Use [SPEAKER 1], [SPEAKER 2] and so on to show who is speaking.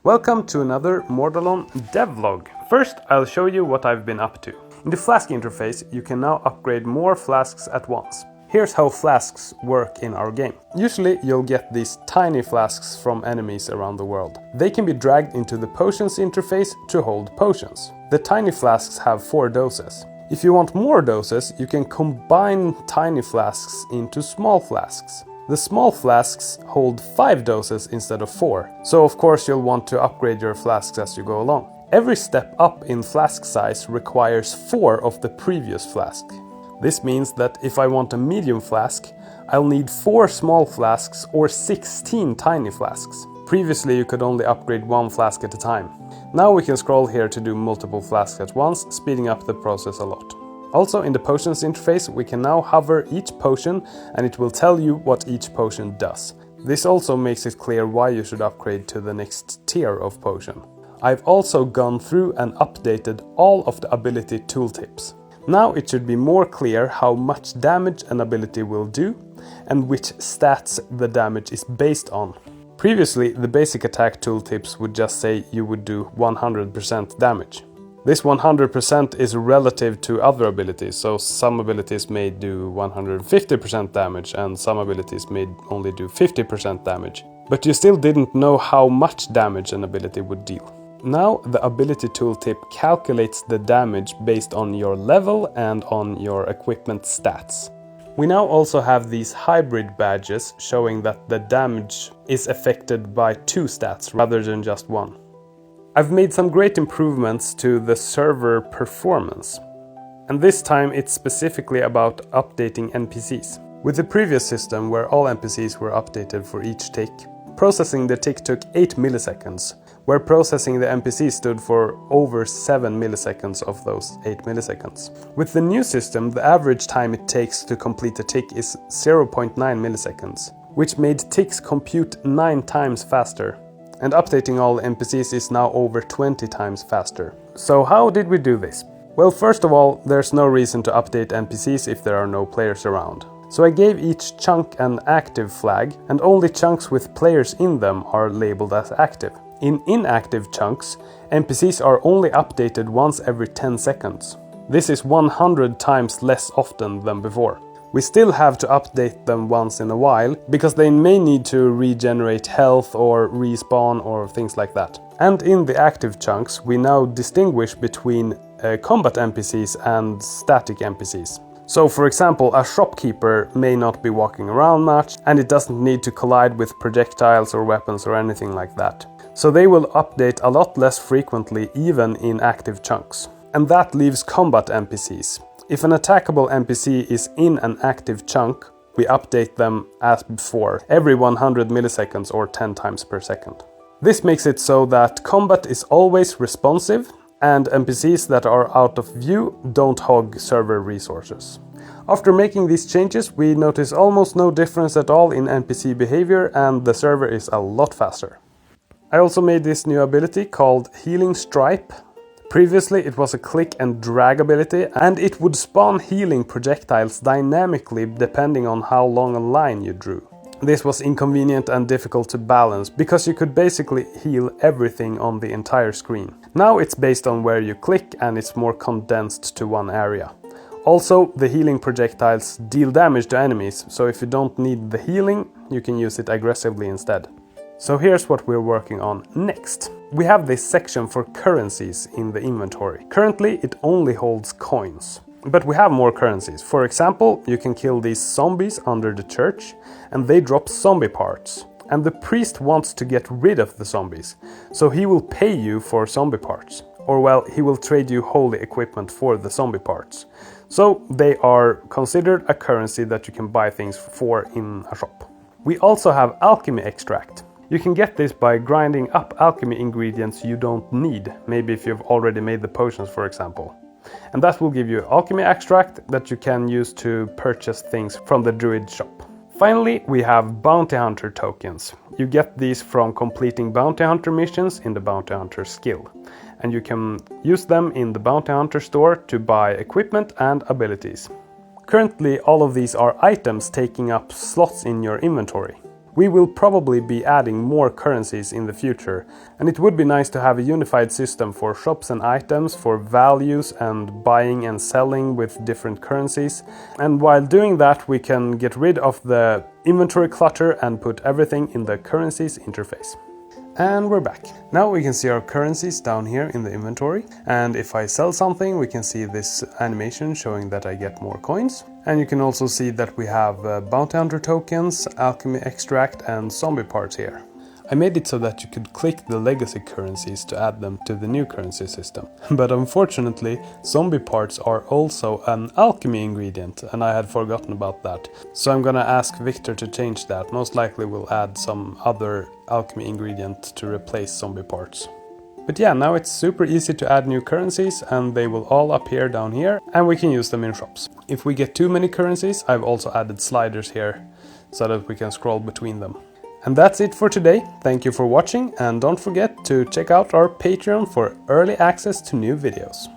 [SPEAKER 1] Welcome to another Mordalon Devlog. First, I'll show you what I've been up to. In the flask interface, you can now upgrade more flasks at once. Here's how flasks work in our game. Usually, you'll get these tiny flasks from enemies around the world. They can be dragged into the potions interface to hold potions. The tiny flasks have 4 doses. If you want more doses, you can combine tiny flasks into small flasks. The small flasks hold 5 doses instead of 4, so of course you'll want to upgrade your flasks as you go along. Every step up in flask size requires 4 of the previous flask. This means that if I want a medium flask, I'll need 4 small flasks or 16 tiny flasks. Previously you could only upgrade 1 flask at a time. Now we can scroll here to do multiple flasks at once, speeding up the process a lot. Also, in the potions interface, we can now hover each potion and it will tell you what each potion does. This also makes it clear why you should upgrade to the next tier of potion. I've also gone through and updated all of the ability tooltips. Now it should be more clear how much damage an ability will do and which stats the damage is based on. Previously, the basic attack tooltips would just say you would do 100% damage. This 100% is relative to other abilities, so some abilities may do 150% damage and some abilities may only do 50% damage. But you still didn't know how much damage an ability would deal. Now the ability tooltip calculates the damage based on your level and on your equipment stats. We now also have these hybrid badges showing that the damage is affected by 2 stats rather than just 1. I've made some great improvements to the server performance, and this time it's specifically about updating NPCs. With the previous system, where all NPCs were updated for each tick, processing the tick took 8 milliseconds, where processing the NPC stood for over 7 milliseconds of those 8 milliseconds. With the new system, the average time it takes to complete a tick is 0.9 milliseconds, which made ticks compute 9 times faster. And updating all NPCs is now over 20 times faster. So how did we do this? Well, first of all, there's no reason to update NPCs if there are no players around. So I gave each chunk an active flag, and only chunks with players in them are labeled as active. In inactive chunks, NPCs are only updated once every 10 seconds. This is 100 times less often than before. We still have to update them once in a while, because they may need to regenerate health or respawn or things like that. And in the active chunks, we now distinguish between combat NPCs and static NPCs. So for example, a shopkeeper may not be walking around much, and it doesn't need to collide with projectiles or weapons or anything like that. So they will update a lot less frequently even in active chunks. And that leaves combat NPCs. If an attackable NPC is in an active chunk, we update them as before, every 100 milliseconds or 10 times per second. This makes it so that combat is always responsive, and NPCs that are out of view don't hog server resources. After making these changes, we notice almost no difference at all in NPC behavior, and the server is a lot faster. I also made this new ability called Healing Stripe. Previously it was a click and drag ability, and it would spawn healing projectiles dynamically depending on how long a line you drew. This was inconvenient and difficult to balance, because you could basically heal everything on the entire screen. Now it's based on where you click and it's more condensed to one area. Also, the healing projectiles deal damage to enemies, so if you don't need the healing, you can use it aggressively instead. So here's what we're working on next. We have this section for currencies in the inventory. Currently it only holds coins, but we have more currencies. For example, you can kill these zombies under the church and they drop zombie parts. And the priest wants to get rid of the zombies, so he will pay you for zombie parts. Or well, he will trade you holy equipment for the zombie parts. So they are considered a currency that you can buy things for in a shop. We also have alchemy extract. You can get this by grinding up alchemy ingredients you don't need, maybe if you've already made the potions, for example. And that will give you alchemy extract that you can use to purchase things from the druid shop. Finally, we have bounty hunter tokens. You get these from completing bounty hunter missions in the bounty hunter skill. And you can use them in the bounty hunter store to buy equipment and abilities. Currently, all of these are items taking up slots in your inventory. we will probably be adding more currencies in the future, and it would be nice to have a unified system for shops and items, for values and buying and selling with different currencies. And while doing that, we can get rid of the inventory clutter and put everything in the currencies interface. And we're back. Now we can see our currencies down here in the inventory, and if I sell something we can see this animation showing that I get more coins. And you can also see that we have bounty hunter tokens, alchemy extract and zombie parts here. I made it so that you could click the legacy currencies to add them to the new currency system. But unfortunately, zombie parts are also an alchemy ingredient, and I had forgotten about that. So I'm gonna ask Victor to change that. Most likely we'll add some other alchemy ingredient to replace zombie parts. But yeah, now it's super easy to add new currencies, and they will all appear down here, and we can use them in shops. If we get too many currencies, I've also added sliders here, so that we can scroll between them. And that's it for today. Thank you for watching, and don't forget to check out our Patreon for early access to new videos.